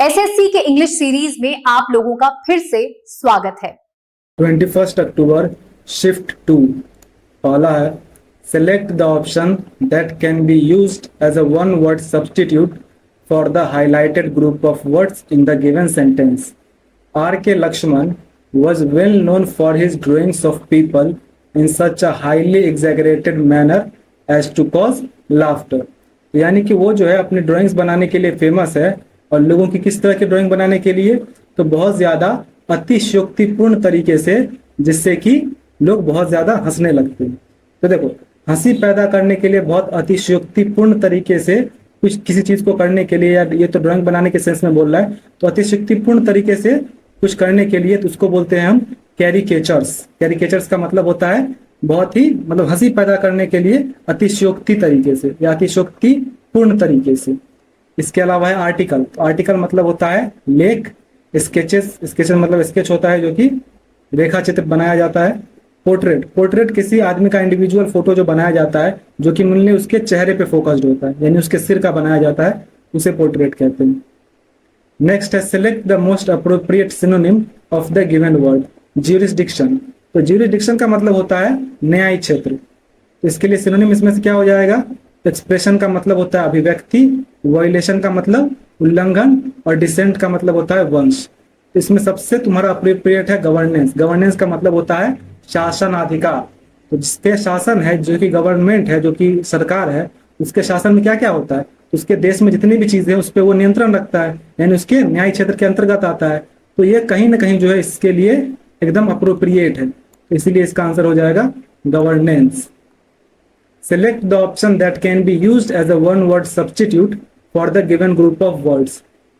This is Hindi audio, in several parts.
एसएससी के इंग्लिश सीरीज में आप लोगों का फिर से स्वागत है। 21 अक्टूबर शिफ्ट 2 पहला है select the option that can be used as a one word substitute for the highlighted group of words in the given sentence. R K Laxman was well known for his drawings of people in such a highly exaggerated manner as to cause laughter। यानी कि वो जो है अपनी ड्राइंग्स बनाने के लिए फेमस है। और लोगों की किस तरह की ड्राइंग बनाने के लिए, तो बहुत ज्यादा अतिशयोक्तिपूर्ण तरीके से, जिससे कि लोग बहुत ज्यादा हंसने लगते हैं। तो देखो, हंसी पैदा करने के लिए बहुत अतिशयोक्तिपूर्ण तरीके से कुछ किसी चीज को करने के लिए, या ये तो ड्राइंग बनाने के सेंस में बोल रहा है, तो अतिशयोक्तिपूर्ण तरीके से कुछ करने के लिए, तो उसको बोलते हैं हम कैरिकेचर्स। कैरिकेचर्स का मतलब होता है बहुत ही हंसी पैदा करने के लिए अतिशयोक्ति तरीके से या अतिशयोक्तिपूर्ण तरीके से। इसके अलावा है आर्टिकल। तो आर्टिकल मतलब होता है लेख। स्केचेस, स्केचेस मतलब स्केच होता है जो कि रेखा चित्र बनाया जाता है। पोर्ट्रेट, पोर्ट्रेट किसी आदमी का इंडिविजुअल फोटो जो बनाया जाता है, जो कि मूल्य उसके चेहरे पे फोकस्ड होता है, यानी उसके सिर का बनाया जाता है, उसे पोर्ट्रेट कहते हैं। नेक्स्ट है select the most appropriate synonym of the given word. Jurisdiction. तो ज्यूरिसडिक्शन का मतलब होता है न्यायिक क्षेत्र। तो इसके लिए सिनोनिम इसमें से क्या हो जाएगा? एक्सप्रेशन का मतलब होता है अभिव्यक्ति, वायलेशन का मतलब उल्लंघन, और डिसेंट का मतलब होता है वंश। इसमें सबसे तुम्हारा अप्रोप्रिएट है गवर्नेंस। गवर्नेंस का मतलब होता है शासन अधिकार। तो जिसके शासन है, जो कि गवर्नमेंट है, जो कि सरकार है, उसके शासन में क्या क्या होता है, उसके देश में जितनी भी चीजें हैं उस पर वो नियंत्रण रखता है, यानी उसके न्याय क्षेत्र के अंतर्गत आता है। तो ये कहीं ना कहीं जो है इसके लिए एकदम अप्रोप्रिएट है, इसीलिए इसका आंसर हो जाएगा governance. Select the option that can be used as a one-word substitute for the given group of words.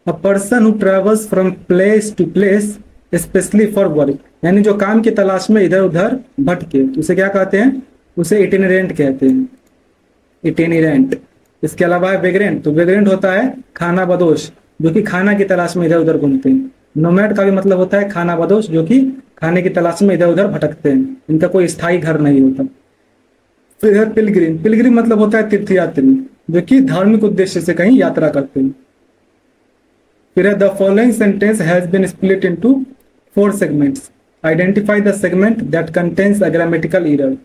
A person who travels from place to place, especially for work. यानी जो काम की तलाश में इधर उधर भटके, उसे क्या कहते हैं? उसे इटिनरेंट कहते हैं, इटिनरेंट। इसके अलावा है वेग्रेंट। तो वेग्रेंट होता है खाना बदोश, जो कि खाना की तलाश में इधर उधर घूमते हैं। नोमैड का भी मतलब होता है खाना बदोश, जो कि खाने की तलाश में इधर उधर भटकते हैं, इनका कोई स्थायी घर नहीं होता। फिर है पिलग्रिम। पिलग्रिम मतलब होता है तीर्थयात्री, जो कि धार्मिक उद्देश्य से कहीं यात्रा करते हैं। फिर है the following sentence has been split into 4 segments. Identify the segment that contains a grammatical error.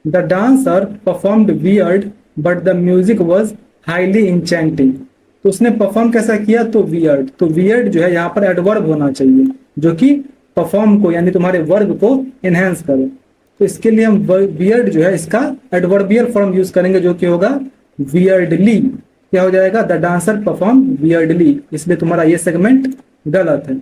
The dancer performed weird but the music was highly enchanting. तो उसने परफॉर्म कैसा किया? तो वियर्ड। तो वियर्ड जो है यहाँ पर एडवर्ब होना चाहिए, जो कि परफॉर्म को यानी तुम्हारे वर्ब को एनहेंस करे। तो इसके लिए हम वियर्ड जो है इसका एडवर्बियल फॉर्म यूज करेंगे, जो कि होगा वियर्डली। क्या हो जाएगा? The dancer perform weirdly. इसलिए तुम्हारा ये सेगमेंट गलत है।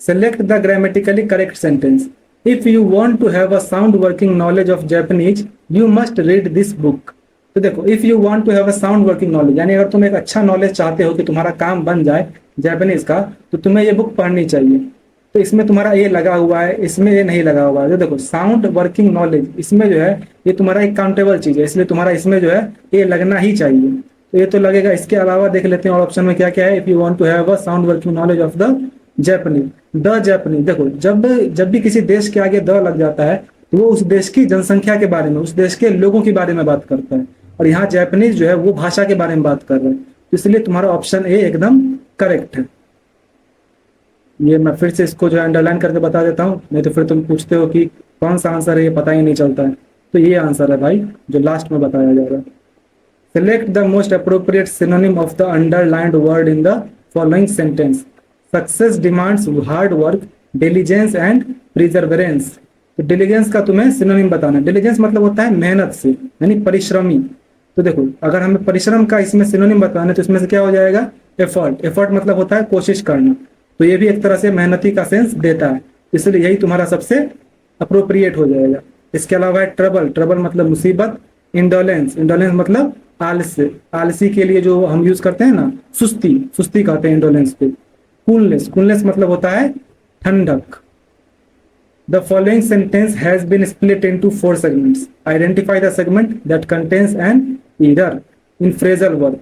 Select the grammatically correct sentence. If you want to have a sound working knowledge of Japanese you must read this book. तो देखो, if you want to have a sound working knowledge, यानी अगर तुम एक अच्छा नॉलेज चाहते हो कि तुम्हारा काम बन जाए जापानीज का, तो तुम्हें ये बुक पढ़नी चाहिए। तो इसमें तुम्हारा ये लगा हुआ है, इसमें ये नहीं लगा हुआ है। तो देखो, साउंड वर्किंग नॉलेज, इसमें जो है ये तुम्हारा एक काउंटेबल चीज है, इसलिए तुम्हारा इसमें जो है ये लगना ही चाहिए। तो ये तो लगेगा। इसके अलावा देख लेते हैं और ऑप्शन में क्या क्या है। If you want to have a sound working knowledge of the Japanese, the Japanese. देखो, जब भी किसी देश के आगे द लग जाता है तो वो उस देश की जनसंख्या के बारे में, उस देश के लोगों के बारे में बात करता है, और यहाँ जापानीज जो है वो भाषा के बारे में बात कर रहा है। तो इसलिए तुम्हारा ऑप्शन ए एकदम करेक्ट है। ये मैं फिर से इसको जो है अंडरलाइन करके बता देता हूँ, नहीं तो फिर तुम पूछते हो कि कौन सा आंसर है, ये पता ही नहीं चलता है। तो ये आंसर है भाई, जो लास्ट में बताया जा रहा है। Select the most appropriate synonym of the underlined word in the following sentence. Success demands hard work, diligence and perseverance. तो डिलीजेंस का तुम्हें सिनोनिम बताना है। डिलीजेंस मतलब होता है मेहनत से, यानी परिश्रमी। तो देखो, अगर हमें परिश्रम का इसमें सिनोनिम बताना है तो इसमें से क्या हो जाएगा? एफर्ट। एफर्ट मतलब होता है कोशिश करना, तो ये भी एक तरह से मेहनती का सेंस देता है, इसलिए यही तुम्हारा सबसे अप्रोप्रिएट हो जाएगा। इसके अलावा है ट्रबल। ट्रबल मतलब मुसीबत। इंडोलेंस। इंडोलेंस मतलब आलस्य। आलसी के लिए जो हम यूज करते हैं ना, सुस्ती, सुस्ती कहते हैं इंडोलेंस पे। कूलनेस। कूलनेस मतलब होता है ठंडक। The following sentence has been split into 4 segments. Identify the segment that contains an error in phrasal verb.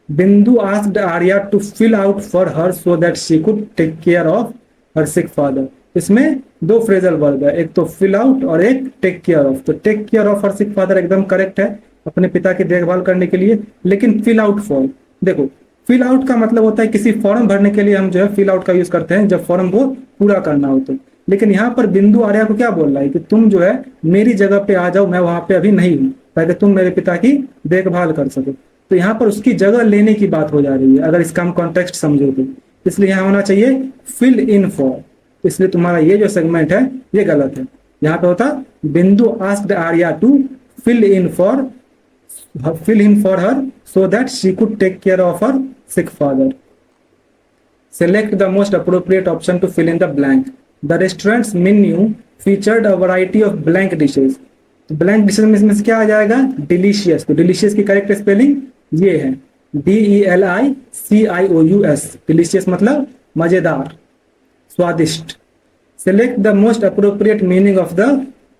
Bindu asked Arya to fill out for her so that she could take care of her sick father. इसमें 2 फ्रेजल वर्ब है, एक तो फिल आउट और एक टेक केयर ऑफ। तो take care of her sick father एकदम करेक्ट है, अपने पिता की देखभाल करने के लिए। लेकिन फिल आउट फॉर, देखो फिल आउट का मतलब होता है किसी फॉर्म भरने के लिए हम जो है फिल आउट का यूज करते हैं जब फॉर्म को पूरा करना हो तो। लेकिन यहाँ पर बिंदु आर्या को क्या बोल रहा है कि तुम जो है मेरी जगह पे आ जाओ, मैं वहां पे अभी नहीं हूँ, ताकि तुम मेरे पिता की देखभाल कर सको। तो यहाँ पर उसकी जगह लेने की बात हो जा रही है अगर इसका हम कॉन्टेक्स्ट समझो तो। इसलिए यहाँ होना चाहिए फिल इन फॉर। तो इसलिए तुम्हारा ये जो सेगमेंट है ये गलत है। यहाँ पे होता Bindu asked Arya to fill in for fill in for her so that she could take care of her sick father. Select the most appropriate option to fill in the blank. The restaurant's menu featured a variety of blank dishes. तो blank dishes में इसमें से क्या आ जाएगा? डिलीशियस। तो डिलीशियस की करेक्ट स्पेलिंग ये है DELICIOUS। डिलीशियस मतलब मजेदार, स्वादिष्ट। Select the most appropriate meaning of the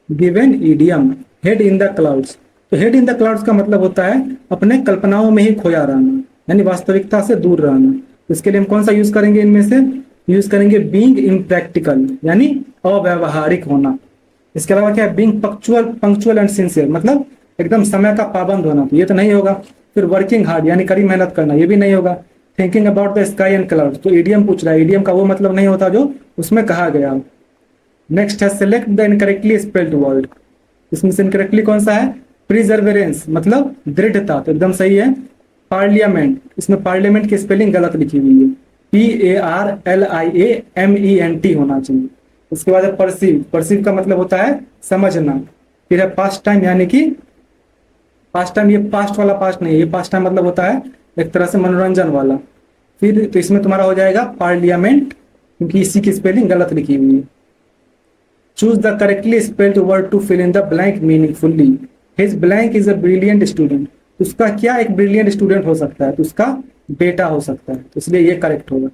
given idiom. Head in the clouds. तो हेड इन द क्लाउड्स का मतलब होता है अपने कल्पनाओं में ही खोया रहना, यानी वास्तविकता से दूर रहना। इसके लिए हम कौन सा यूज करेंगे? इनमें से यूज करेंगे बीइंग इम्प्रैक्टिकल, यानी अव्यावहारिक होना। इसके अलावा क्या है? बीइंग पंक्चुअल एंड सिंसियर, मतलब एकदम समय का पाबंद होना, तो ये तो नहीं होगा। फिर वर्किंग हार्ड, यानी कड़ी मेहनत करना, ये भी नहीं होगा। Thinking about the sky and clouds, तो ईडियम पूछ रहा है, ईडियम का वो मतलब नहीं होता जो उसमें कहा गया। नेक्स्ट है select the incorrectly spelled word. इसमें से इनकरेक्टली कौन सा है? प्रिजर्वेरेंस, मतलब दृढ़ता, तो एकदम सही है। पार्लियामेंट, इसमें पार्लियामेंट की स्पेलिंग गलत लिखी हुई है, PARLIAMENT होना चाहिए। उसके बाद है परसीव। परसीव का मतलब होता है समझना। फिर है पास्ट टाइम, यानी कि पास्ट टाइम ये पास्ट वाला पास्ट नहीं है, ये पास्ट टाइम मतलब होता है एक तरह से मनोरंजन वाला। फिर तो इसमें तुम्हारा हो जाएगा पार्लियामेंट, क्योंकि इसी की स्पेलिंग गलत लिखी हुई है। Choose the correctly spelled word to fill in the blank meaningfully. His blank is a brilliant student. उसका क्या एक ब्रिलियंट स्टूडेंट हो सकता है? तो उसका बेटा हो सकता है, तो इसलिए ये करेक्ट होगा।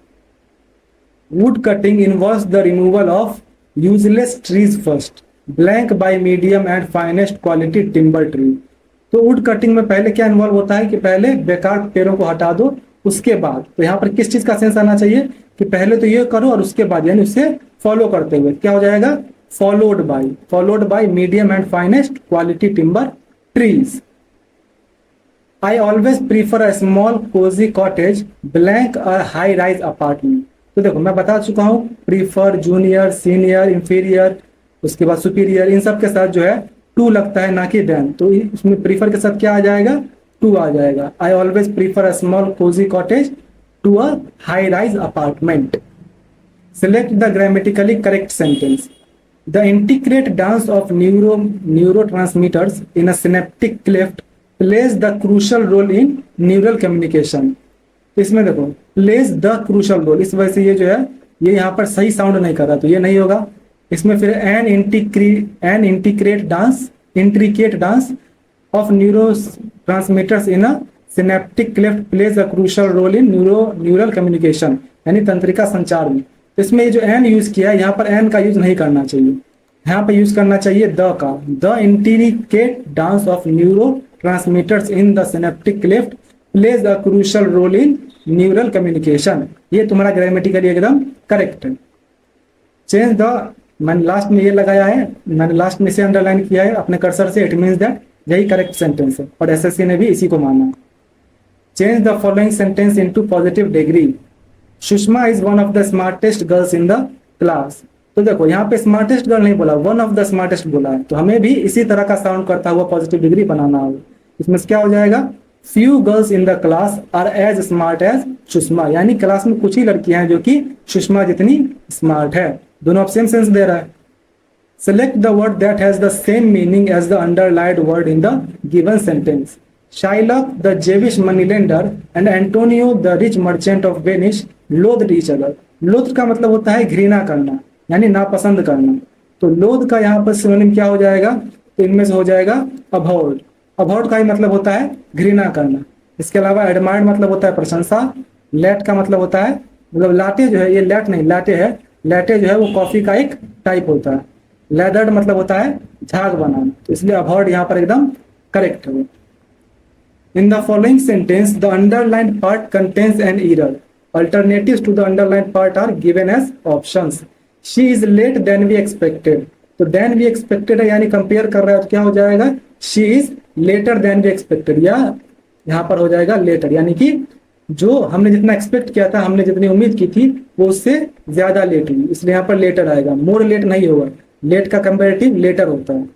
Wood cutting involves the removal of useless trees first. Blank by medium and finest quality timber tree. तो वुड कटिंग में पहले क्या इन्वॉल्व होता है कि पहले बेकार पेड़ों को हटा दो, उसके बाद। तो यहाँ पर किस चीज का सेंस आना चाहिए कि पहले तो ये करो और उसके बाद, यानी उससे फॉलो करते हुए। क्या हो जाएगा? followed by medium and finest quality timber trees. I always prefer a small cozy cottage blank a high rise apartment. तो देखो मैं बता चुका हूँ प्रीफर, जूनियर, सीनियर, इंफीरियर, उसके बाद सुपीरियर, इन सब के साथ जो है टू लगता है, ना कि देन। तो इसमें प्रीफर के साथ क्या आ जाएगा? टू आ जाएगा। I always prefer a small cozy cottage to a high rise apartment. Select the grammatically correct sentence. The intricate dance of neurotransmitters in a synaptic cleft plays the crucial role in neural communication. इसमें देखो plays the crucial role, इस वजह से ये जो है ये यहाँ पर सही साउंड नहीं कर रहा, तो ये नहीं होगा। इसमें फिर an intricate dance of neurotransmitters in a synaptic cleft plays a crucial role in neural communication, यानी तंत्रिका संचार में। इसमें जो एन यूज किया है यहाँ पर एन का यूज नहीं करना चाहिए, यहाँ पर यूज करना चाहिए द का। The intricate dance of neurotransmitters in the synaptic cleft plays a crucial role in neural communication. ये तुम्हारा ग्रामेटिकली एकदम करेक्ट है। चेंज द, मैंने लास्ट में ये लगाया है, मैंने लास्ट में से अंडरलाइन किया है अपने कर्सर से, इट मीन्स दैट यही करेक्ट सेंटेंस है और एसएससी ने भी इसी को माना। Change the following sentence into positive degree. Sushma is one of the smartest girls in the class. तो देखो यहाँ पे स्मार्टेस्ट गर्ल नहीं बोला, वन ऑफ द स्मार्टेस्ट बोला है, तो हमें भी इसी तरह का साउंड करता हुआ पॉजिटिव डिग्री बनाना होगा। इसमें क्या हो जाएगा? Few girls in the class are as smart as Sushma, यानी क्लास में कुछ ही लड़कियां हैं जो कि सुषमा जितनी स्मार्ट है। दोनों सेम सेंस दे रहा है। Select the word that has the same meaning as the underlined word in the given sentence. Shylock, the Jewish moneylender, and Antonio, the rich merchant of Venice, loathed each other. Loathed का मतलब होता है घृणा करना, यानी नापसंद करना। तो लोथ का यहाँ पर सिनोनिम क्या हो जाएगा? तो इनमें से हो जाएगा अभॉर्ड। अभॉर्ड का ही मतलब होता है घृणा करना। इसके अलावा एडमायर्ड मतलब होता है प्रशंसा। लैट का मतलब होता है, मतलब लाटे जो है, ये लैट नहीं लाटे है, लैटे जो है वो कॉफी का एक टाइप होता है। लेदर्ड मतलब होता है झाग बनाना, तो इसलिए अभॉर्ड यहाँ पर एकदम करेक्ट है। In the following sentence, the underlined part contains an error. Alternatives to the underlined part are given as options. She is late than we expected. तो than we expected है, यानी कंपेयर कर रहा है, तो क्या हो जाएगा? She is later than we expected, या यहाँ पर हो जाएगा later, यानी कि जो हमने जितना एक्सपेक्ट किया था, हमने जितनी उम्मीद की थी, वो उससे ज्यादा लेट हुई, इसलिए यहाँ पर लेटर आएगा, मोर लेट नहीं होगा। लेट का कंपेरेटिव लेटर होता है।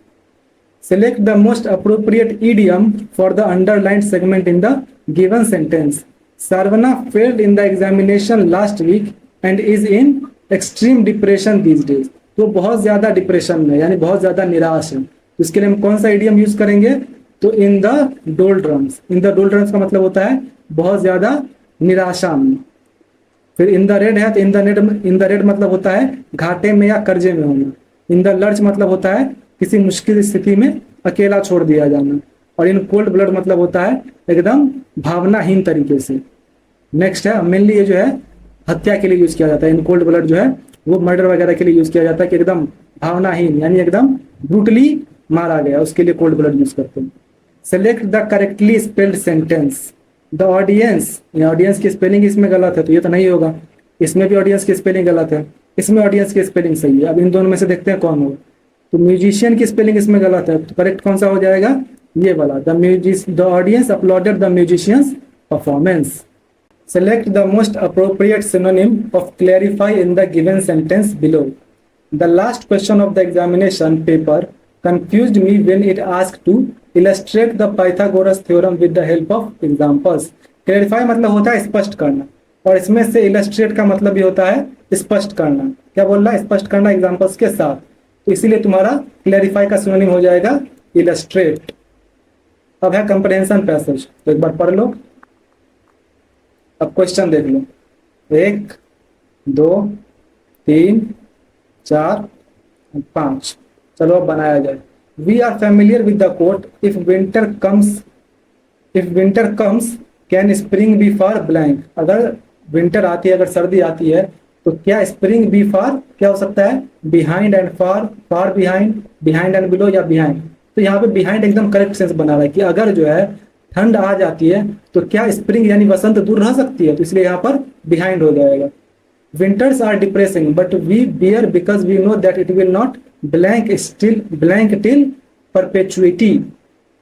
Select the most appropriate idiom for the underlined segment in the given sentence. Sarvana failed in the examination last week and is in extreme depression these days. तो बहुत ज्यादा डिप्रेशन में, यानी बहुत ज्यादा निराश है। तो इसके लिए हम कौन सा इडियम यूज करेंगे? तो इन द डोल्ड्रम्स। इन द डोल्ड्रम्स का मतलब होता है बहुत ज्यादा निराशा में। फिर इन द रेड है तो इन द रेड मतलब होता है घाटे में या कर्जे में होना। इन द लर्च मतलब होता है किसी मुश्किल स्थिति में अकेला छोड़ दिया जाना। और इन कोल्ड ब्लड मतलब होता है एकदम भावनाहीन तरीके से। नेक्स्ट है, मेनली ये जो है हत्या के लिए यूज किया जाता है। इन कोल्ड ब्लड जो है वो मर्डर वगैरह के लिए यूज किया जाता है कि एकदम भावनाहीन, यानी एकदम ब्रूटली मारा गया, उसके लिए कोल्ड ब्लड यूज करते हैं। Select the correctly spelled sentence. The audience, audience की स्पेलिंग इसमें गलत है तो ये तो नहीं होगा। इसमें भी ऑडियंस की स्पेलिंग गलत है, इसमें ऑडियंस की स्पेलिंग सही है। अब इन दोनों में से देखते हैं कौन होगा। तो म्यूजिशियन की स्पेलिंग इसमें गलत है, तो करेक्ट कौन सा हो जाएगा? ये वाला। The audience uploaded the musicians performance. Select the most appropriate synonym of clarify in the given sentence below. The last question of the examination paper confused me when it asked to illustrate the Pythagoras theorem with the help of examples. Clarify मतलब होता है स्पष्ट करना, और इसमें से illustrate का मतलब भी होता है स्पष्ट करना। क्या बोल रहा है? स्पष्ट करना एग्जाम्पल्स के साथ। तो इसीलिए तुम्हारा क्लैरिफाई का सिनोनिम हो जाएगा illustrate। अब है कंप्रहेंशन पैसेज, तो एक बार पढ़ लो। अब क्वेश्चन देख लो, 1 2 3 4 5। चलो अब बनाया जाए। We are familiar with the quote if winter comes can spring be far blank. अगर विंटर आती है, अगर सर्दी आती है, तो क्या स्प्रिंग बी फॉर क्या हो सकता है? Behind and for, for behind, behind and below या बिहाइंड। तो यहाँ पे बिहाइंड एकदम करेक्ट सेंस बना रहा है कि अगर जो है ठंड आ जाती है तो क्या स्प्रिंग यानी वसंत दूर रह सकती है, तो इसलिए यहाँ पर बिहाइंड हो जाएगा। Winters are depressing, but we bear because we know that it will not blank till perpetuity.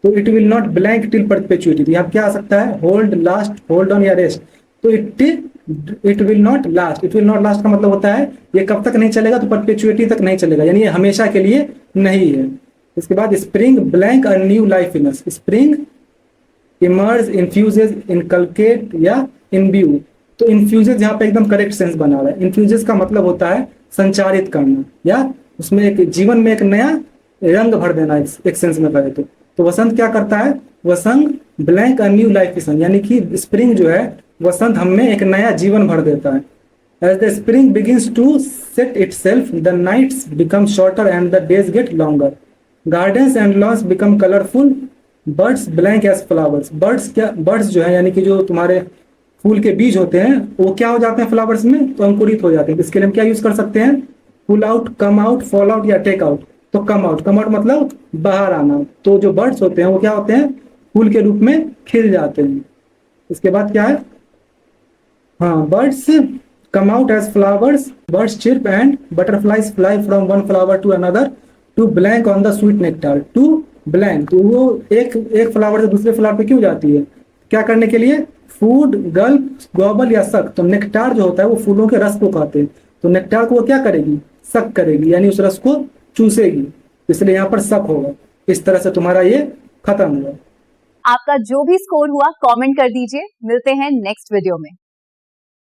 तो it will not blank till perpetuity। तो यहाँ क्या आ सकता है? hold, last, hold on या rest। तो it will not last। it will not last का मतलब होता है ये कब तक नहीं चलेगा? तो perpetuity तक नहीं चलेगा, यानी ये हमेशा के लिए नहीं है। इसके बाद spring blank a new life in us। spring emerge, infuses, inculcate या imbue। तो इन्फ्यूजेस यहाँ पे एकदम करेक्ट सेंस बना रहा है। इन्फ्यूजेस का मतलब होता है संचारित करना, या उसमें एक जीवन में एक नया रंग भर देना, एक सेंस में कहे तो वसंत क्या करता है? वसंत blank a new life is, यानी कि स्प्रिंग जो है वसंत हमें एक नया जीवन भर देता है। As the spring begins to set itself the nights become shorter and the days get longer. Gardens and lawns become colourful, birds blank as flowers. Birds जो है यानी कि जो तुम्हारे फूल के बीज होते हैं वो क्या हो जाते हैं फ्लावर्स में? तो अंकुरित हो जाते हैं। इसके लिए हम क्या यूज कर सकते हैं? Pull out, come out, fall out या टेक आउट। तो कम आउट मतलब बाहर आना। तो जो बर्ड्स होते हैं वो क्या होते हैं? फूल के रूप में खिल जाते हैं। इसके बाद क्या है? हाँ, birds come out as flowers, birds chirp and butterflies fly from one flower to another to blank on the sweet nectar. To blank, तो वो एक फ्लावर से दूसरे फ्लावर पे क्यों जाती है? क्या करने के लिए? फूड, गल्प, गॉबल या सक। तो नेक्टार जो होता है वो फूलों के रस को खाते हैं, तो नेक्टार को वो क्या करेगी? सक करेगी, यानी उस रस को चूसेगी, इसलिए यहाँ पर सक होगा। इस तरह से तुम्हारा ये खत्म हुआ। आपका जो भी स्कोर हुआ कमेंट कर दीजिए। मिलते हैं नेक्स्ट वीडियो में।